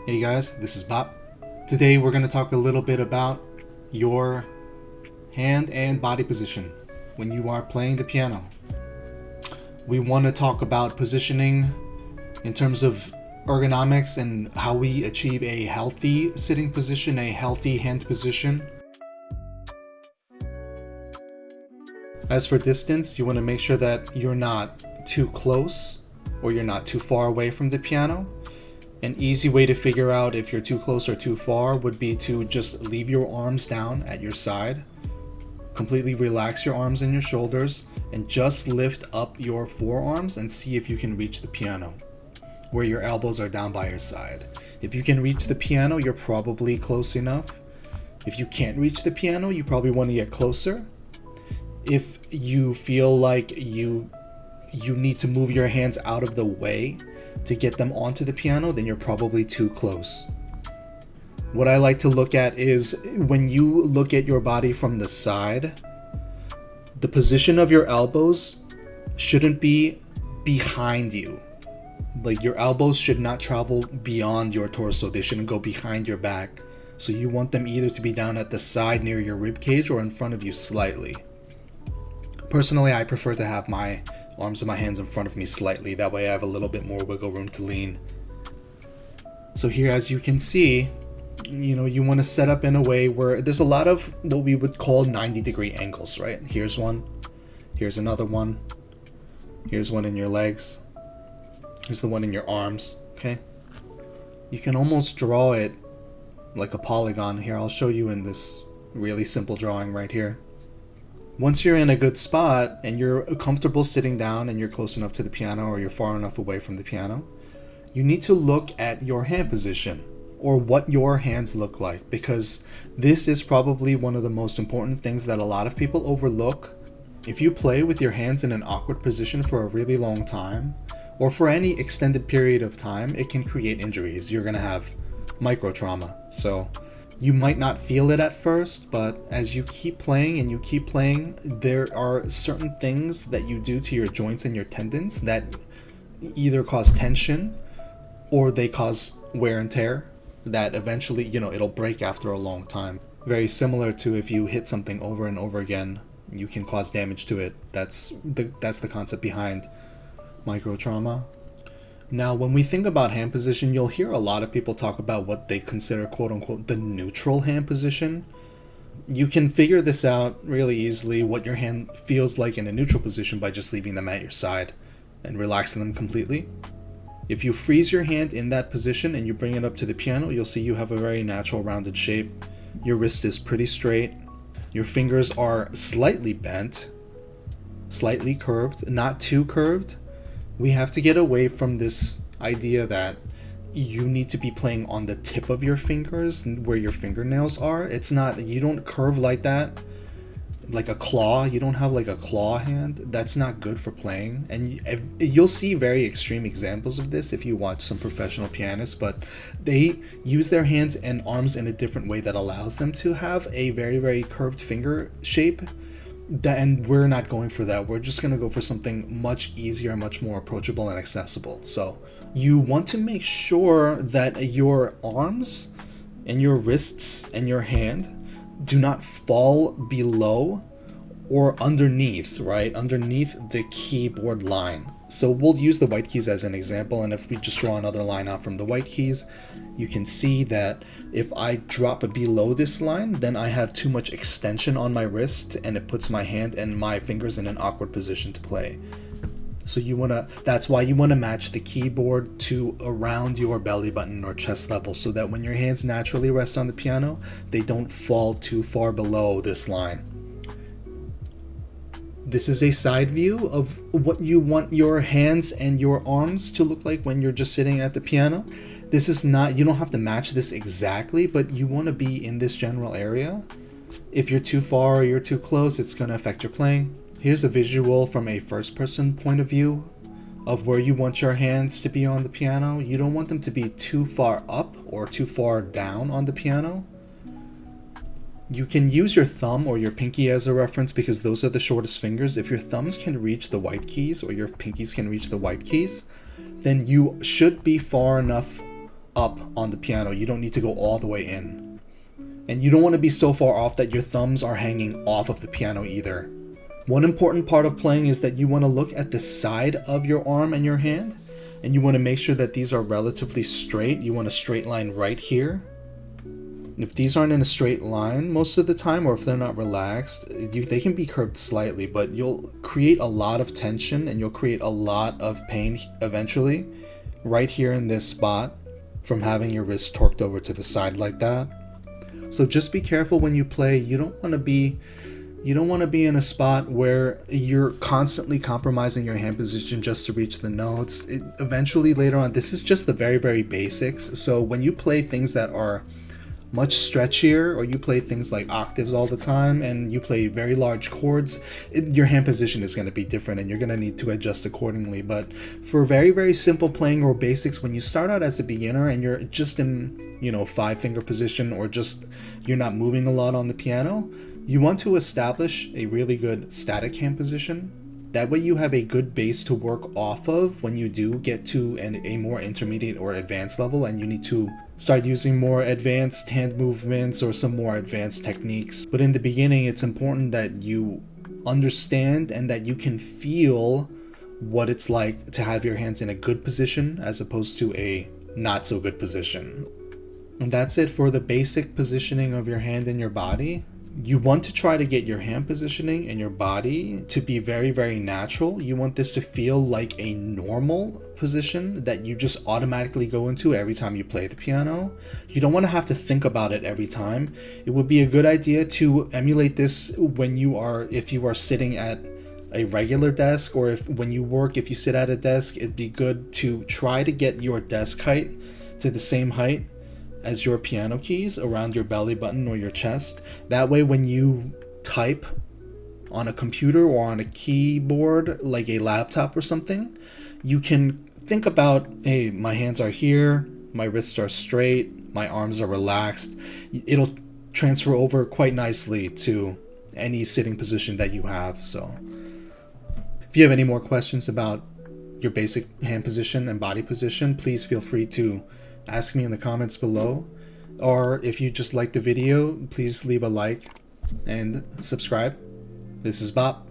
Hey guys, this is Bob. Today we're going to talk a little bit about your hand and body position when you are playing the piano. We want to talk about positioning in terms of ergonomics and how we achieve a healthy sitting position, a healthy hand position. As for distance, you want to make sure that you're not too close or you're not too far away from the piano. An easy way to figure out if you're too close or too far would be to just leave your arms down at your side. Completely relax your arms and your shoulders and just lift up your forearms and see if you can reach the piano where your elbows are down by your side. If you can reach the piano, you're probably close enough. If you can't reach the piano, you probably want to get closer. If you feel like you need to move your hands out of the way to get them onto the piano, then you're probably too close. What I like to look at is when you look at your body from the side, the position of your elbows shouldn't be behind you. Like your elbows should not travel beyond your torso. They shouldn't go behind your back. So you want them either to be down at the side near your rib cage or in front of you slightly. Personally, I prefer to have my arms and my hands in front of me slightly. That way I have a little bit more wiggle room to lean. So here, as you can see, you want to set up in a way where there's a lot of what we would call 90-degree angles, right? Here's one. Here's another one. Here's one in your legs. Here's the one in your arms, okay? You can almost draw it like a polygon. Here, I'll show you in this really simple drawing right here. Once you're in a good spot and you're comfortable sitting down and you're close enough to the piano or you're far enough away from the piano, you need to look at your hand position or what your hands look like, because this is probably one of the most important things that a lot of people overlook. If you play with your hands in an awkward position for a really long time or for any extended period of time, it can create injuries. You're going to have micro trauma. So you might not feel it at first, but as you keep playing and you keep playing, there are certain things that you do to your joints and your tendons that either cause tension or they cause wear and tear that eventually, it'll break after a long time. Very similar to if you hit something over and over again, you can cause damage to it. That's the concept behind micro trauma. Now, when we think about hand position, you'll hear a lot of people talk about what they consider quote-unquote the neutral hand position. You can figure this out really easily, what your hand feels like in a neutral position, by just leaving them at your side and relaxing them completely. If you freeze your hand in that position and you bring it up to the piano, you'll see you have a very natural rounded shape. Your wrist is pretty straight. Your fingers are slightly bent, slightly curved, not too curved. We have to get away from this idea that you need to be playing on the tip of your fingers where your fingernails are. It's not, you don't curve like that, like a claw. You don't have like a claw hand. That's not good for playing. And you'll see very extreme examples of this if you watch some professional pianists, but they use their hands and arms in a different way that allows them to have a very, very curved finger shape. And we're not going for that. We're just going to go for something much easier, much more approachable and accessible. So you want to make sure that your arms and your wrists and your hand do not fall below or underneath, right? Underneath the keyboard line. So we'll use the white keys as an example, and if we just draw another line out from the white keys, you can see that if I drop below this line, then I have too much extension on my wrist and it puts my hand and my fingers in an awkward position to play. So that's why you want to match the keyboard to around your belly button or chest level, so that when your hands naturally rest on the piano, they don't fall too far below this line. This is a side view of what you want your hands and your arms to look like when you're just sitting at the piano. This is not, you don't have to match this exactly, but you want to be in this general area. If you're too far or you're too close, it's going to affect your playing. Here's a visual from a first-person point of view of where you want your hands to be on the piano. You don't want them to be too far up or too far down on the piano. You can use your thumb or your pinky as a reference because those are the shortest fingers. If your thumbs can reach the white keys or your pinkies can reach the white keys, then you should be far enough up on the piano. You don't need to go all the way in. And you don't want to be so far off that your thumbs are hanging off of the piano either. One important part of playing is that you want to look at the side of your arm and your hand, and you want to make sure that these are relatively straight. You want a straight line right here. If these aren't in a straight line most of the time, or if they're not relaxed, they can be curved slightly, but you'll create a lot of tension and you'll create a lot of pain eventually right here in this spot from having your wrist torqued over to the side like that. So just be careful when you play. You don't want to be in a spot where you're constantly compromising your hand position just to reach the notes. Eventually later on, this is just the very, very basics. So when you play things that are much stretchier, or you play things like octaves all the time and you play very large chords, your hand position is going to be different and you're going to need to adjust accordingly. But for very, very simple playing or basics, when you start out as a beginner and you're just in 5-finger position, or just you're not moving a lot on the piano, you want to establish a really good static hand position. That way you have a good base to work off of when you do get to a more intermediate or advanced level and you need to start using more advanced hand movements or some more advanced techniques. But in the beginning, it's important that you understand and that you can feel what it's like to have your hands in a good position as opposed to a not so good position. And that's it for the basic positioning of your hand and your body. You want to try to get your hand positioning and your body to be very, very natural. You want this to feel like a normal position that you just automatically go into every time you play the piano. You don't want to have to think about it every time. It would be a good idea to emulate this if you are sitting at a regular desk, or if you sit at a desk. It'd be good to try to get your desk height to the same height as your piano keys around your belly button or your chest. That way when you type on a computer or on a keyboard like a laptop or something, you can think about, hey, my hands are here, my wrists are straight, my arms are relaxed. It'll transfer over quite nicely to any sitting position that you have. So if you have any more questions about your basic hand position and body position, please feel free to ask me in the comments below. Or if you just liked the video, please leave a like and subscribe. This is Bob.